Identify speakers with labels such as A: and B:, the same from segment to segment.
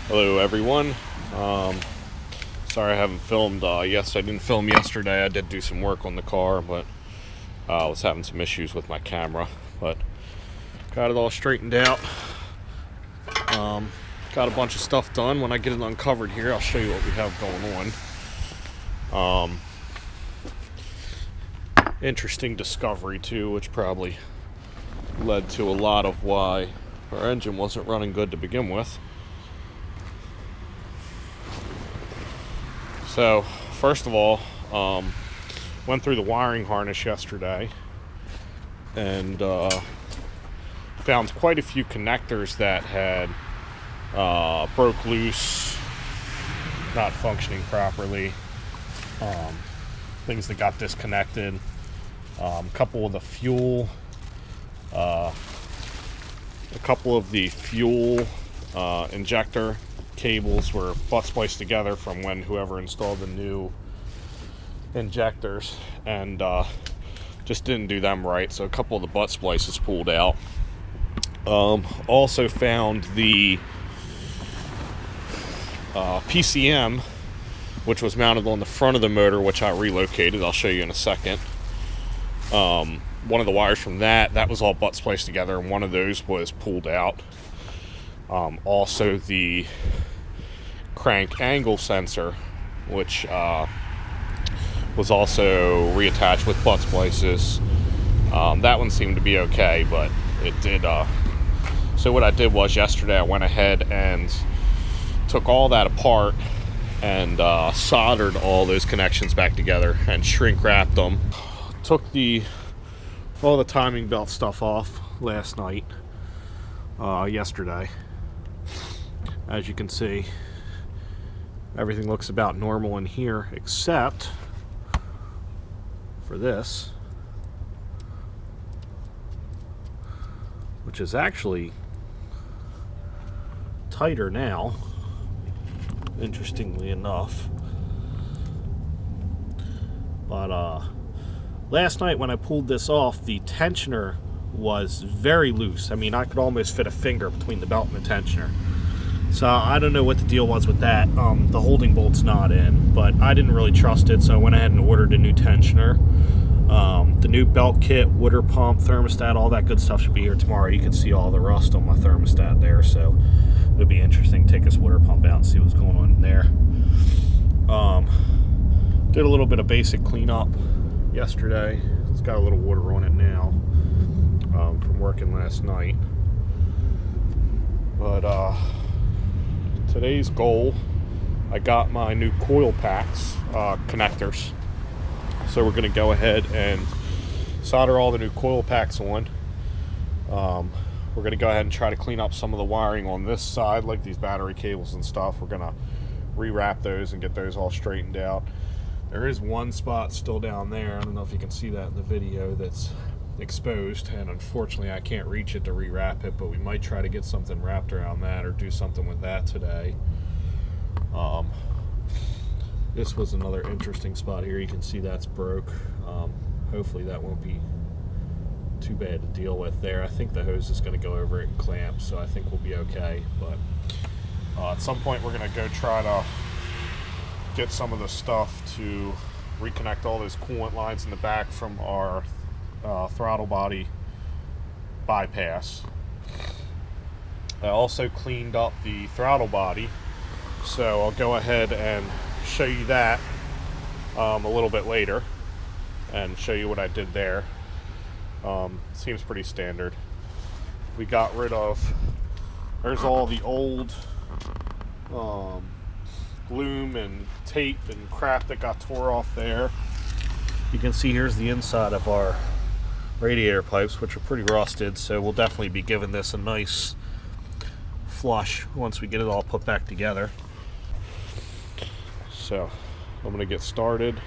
A: Hello everyone. Sorry I haven't filmed. Yes, I didn't film yesterday. I did do some work on the car, but I was having some issues with my camera. But got it all straightened out. Got a bunch of stuff done. When I get it uncovered here, I'll show you what we have going on. Interesting discovery too, which probably led to a lot of why our engine wasn't running good to begin with. So, first of all, went through the wiring harness yesterday and found quite a few connectors that had broke loose, not functioning properly, things that got disconnected, a couple of the fuel injector cables were butt spliced together from when whoever installed the new injectors, and just didn't do them right, so a couple of the butt splices pulled out. Also found the PCM, which was mounted on the front of the motor, which I relocated. I'll show you in a second. One of the wires from that was all butt spliced together, and one of those was pulled out. Also the crank angle sensor, which was also reattached with butt splices. That one seemed to be okay, but it did. So what I did was yesterday I went ahead and took all that apart and soldered all those connections back together and shrink wrapped them. Took all the timing belt stuff off last night, yesterday. As you can see, everything looks about normal in here except for this, which is actually tighter now, interestingly enough. But last night when I pulled this off, the tensioner was very loose. I mean, I could almost fit a finger between the belt and the tensioner. So I don't know what the deal was with that. The holding bolt's not in, but I didn't really trust it, so I went ahead and ordered a new tensioner. The new belt kit, water pump, thermostat, all that good stuff should be here tomorrow. You can see all the rust on my thermostat there, so it'll be interesting to take this water pump out and see what's going on in there. Did a little bit of basic cleanup yesterday. It's got a little water on it now, from working last night. But today's goal, I got my new coil packs, connectors. So we're going to go ahead and solder all the new coil packs on. We're going to go ahead and try to clean up some of the wiring on this side, like these battery cables and stuff. We're going to rewrap those and get those all straightened out. There is one spot still down there, I don't know if you can see that in the video, that's exposed, and unfortunately I can't reach it to rewrap it, but we might try to get something wrapped around that or do something with that today. This was another interesting spot here. You can see that's broke. Hopefully that won't be too bad to deal with there. I think the hose is going to go over it and clamp, so I think we'll be okay. But at some point we're going to go try to get some of the stuff to reconnect all those coolant lines in the back from our throttle body bypass. I also cleaned up the throttle body, so I'll go ahead and show you that a little bit later and show you what I did there. Seems pretty standard. We got rid of, there's all the old loom and tape and crap that got tore off there. You can see here's the inside of our radiator pipes, which are pretty rusted, so we'll definitely be giving this a nice flush once we get it all put back together. So I'm going to get started.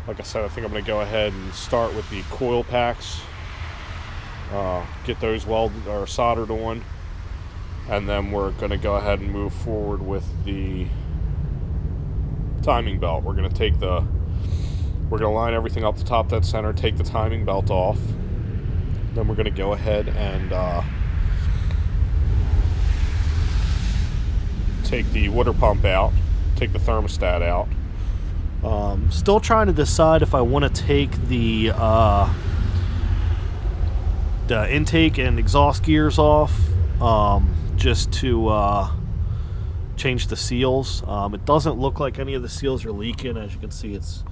A: Like I said, I think I'm going to go ahead and start with the coil packs, get those welded or soldered on, and then we're going to go ahead and move forward with the timing belt. We're going to line everything up the top dead center, take the timing belt off, then we're going to go ahead and take the water pump out, take the thermostat out.
B: Still trying to decide if I want to take the intake and exhaust gears off, just to change the seals. It doesn't look like any of the seals are leaking. As you can see, it's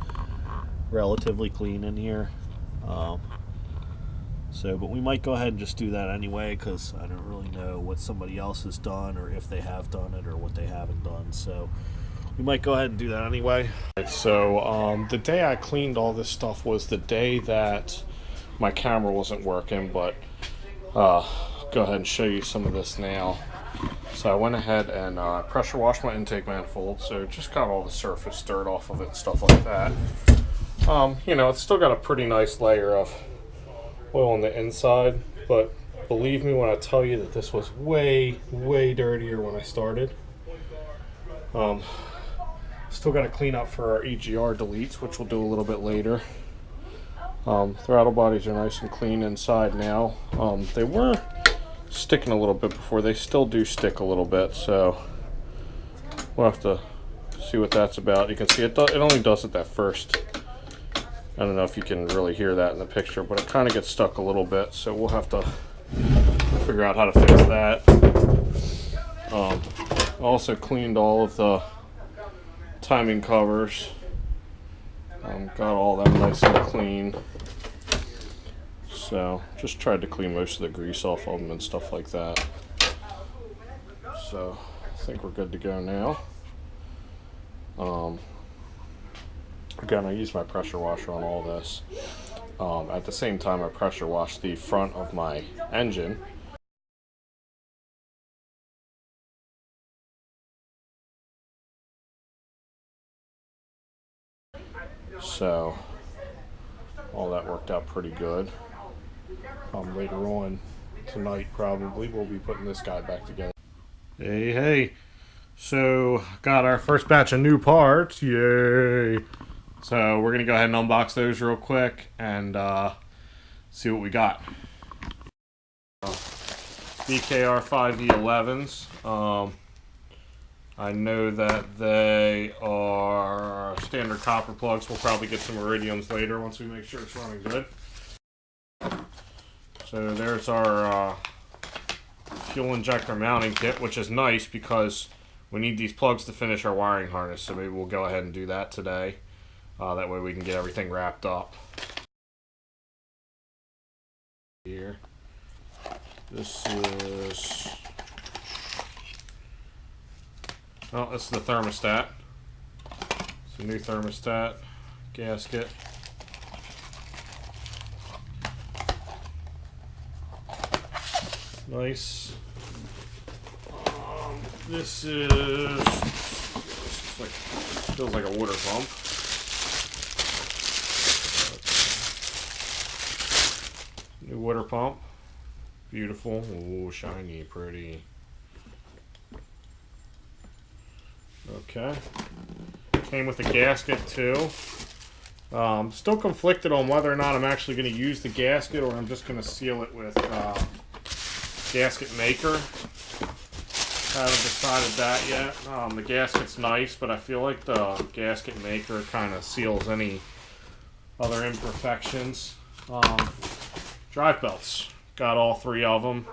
B: relatively clean in here. But we might go ahead and just do that anyway, because I don't really know what somebody else has done, or if they have done it, or what they haven't done. So we might go ahead and do that anyway.
A: So the day I cleaned all this stuff was the day that my camera wasn't working, but go ahead and show you some of this now. So I went ahead and pressure washed my intake manifold, so just got all the surface dirt off of it and stuff like that. You know, it's still got a pretty nice layer of oil on the inside, but believe me when I tell you that this was way dirtier when I started. Still got to clean up for our EGR deletes, which we'll do a little bit later. Throttle bodies are nice and clean inside now. They were sticking a little bit before. They still do stick a little bit, so we'll have to see what that's about. You can see it only does it that first. I don't know if you can really hear that in the picture, but it kind of gets stuck a little bit, so we'll have to figure out how to fix that. Also cleaned all of the timing covers. Got all that nice and clean. So just tried to clean most of the grease off of them and stuff like that. So I think we're good to go now. Again, I use my pressure washer on all this. At the same time, I pressure washed the front of my engine. So all that worked out pretty good. Later on tonight, probably, we'll be putting this guy back together. Hey. So got our first batch of new parts. Yay! So we're gonna go ahead and unbox those real quick and see what we got. BKR 5E11s. I know that they are standard copper plugs. We'll probably get some iridiums later once we make sure it's running good. So there's our fuel injector mounting kit, which is nice because we need these plugs to finish our wiring harness. So maybe we'll go ahead and do that today. That way we can get everything wrapped up. Here. This is... Oh, this is the thermostat. It's a new thermostat gasket. Nice. This is like, feels like a water pump. New water pump. Beautiful. Ooh, shiny, pretty. Okay. Came with a gasket too. Still conflicted on whether or not I'm actually going to use the gasket or I'm just going to seal it with gasket maker. Haven't decided that yet. The gasket's nice, but I feel like the gasket maker kind of seals any other imperfections. Drive belts. Got all three of them.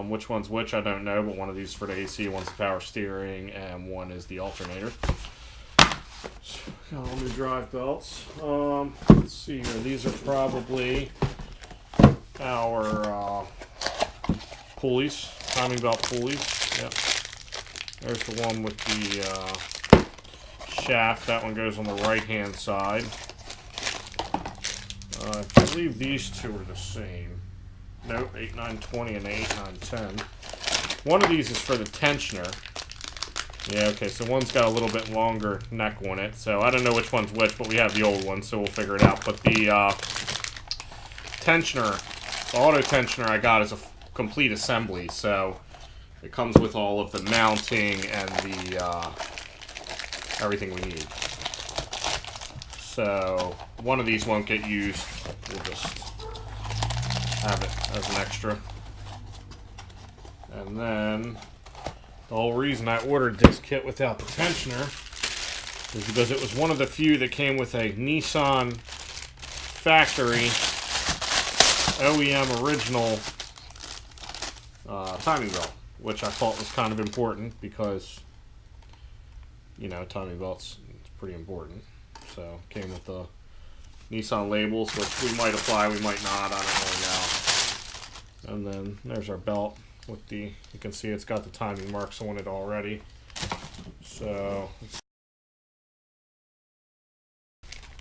A: Which one's which, I don't know, but one of these is for the AC, one's the power steering, and one is the alternator. So, got all new drive belts. Let's see here. These are probably our pulleys, timing belt pulleys. Yep. There's the one with the shaft. That one goes on the right-hand side. I believe these two are the same. Nope, 8920 and 8910. One of these is for the tensioner. Yeah, okay, so one's got a little bit longer neck on it, so I don't know which one's which, but we have the old one, so we'll figure it out. But the tensioner, the auto tensioner I got is a complete assembly, so it comes with all of the mounting and the everything we need. So one of these won't get used. We'll just have it as an extra. And then The whole reason I ordered this kit without the tensioner is because it was one of the few that came with a Nissan factory OEM original timing belt, which I thought was kind of important because, you know, timing belts, it's pretty important. So came with the Nissan labels, which we might apply, we might not, I don't really know. And then there's our belt with the, you can see it's got the timing marks on it already. So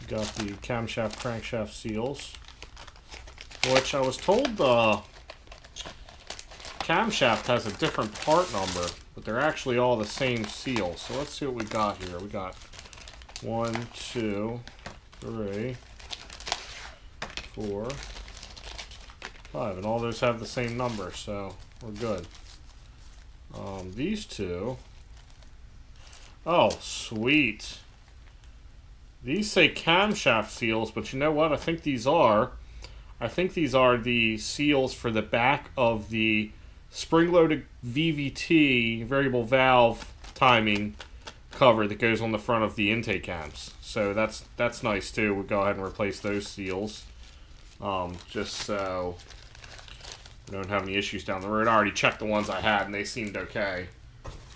A: got the camshaft crankshaft seals, which I was told the camshaft has a different part number, but they're actually all the same seal. So let's see what we got here. We got 1, 2, 3, 4, 5, and all those have the same number, so we're good. These two, oh sweet, these say camshaft seals, but you know what, I think these are the seals for the back of the spring-loaded VVT variable valve timing cover that goes on the front of the intake cams. So that's nice too. We'll go ahead and replace those seals, just so we don't have any issues down the road. I already checked the ones I had and they seemed okay.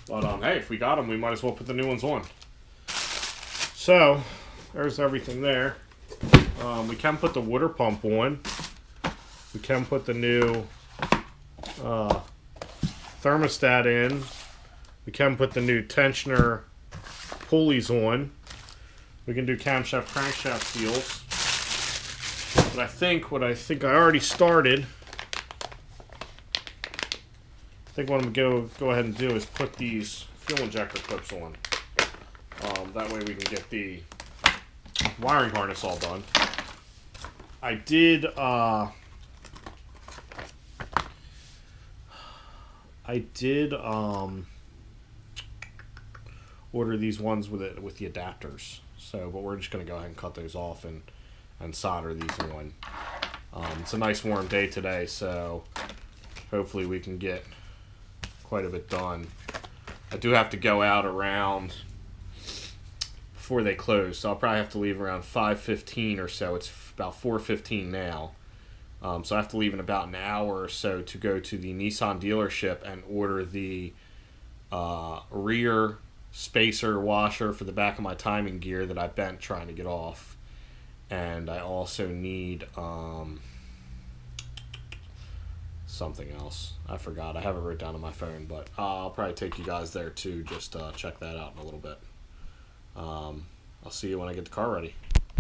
A: But hey, if we got them, we might as well put the new ones on. So there's everything there. We can put the water pump on. We can put the new thermostat in. We can put the new tensioner pulleys on. We can do camshaft crankshaft seals. But I think what I already started. I think what I'm gonna go ahead and do is put these fuel injector clips on. That way we can get the wiring harness all done. I did order these ones with the adapters. So, but we're just gonna go ahead and cut those off and solder these on. It's a nice warm day today, so hopefully we can get quite a bit done. I do have to go out around before they close, so I'll probably have to leave around 5:15 or so. It's about 4:15 now. So I have to leave in about an hour or so to go to the Nissan dealership and order the rear spacer washer for the back of my timing gear that I bent trying to get off. And I also need something else. I forgot. I have it written down on my phone, but I'll probably take you guys there too. Just check that out in a little bit. I'll see you when I get the car ready.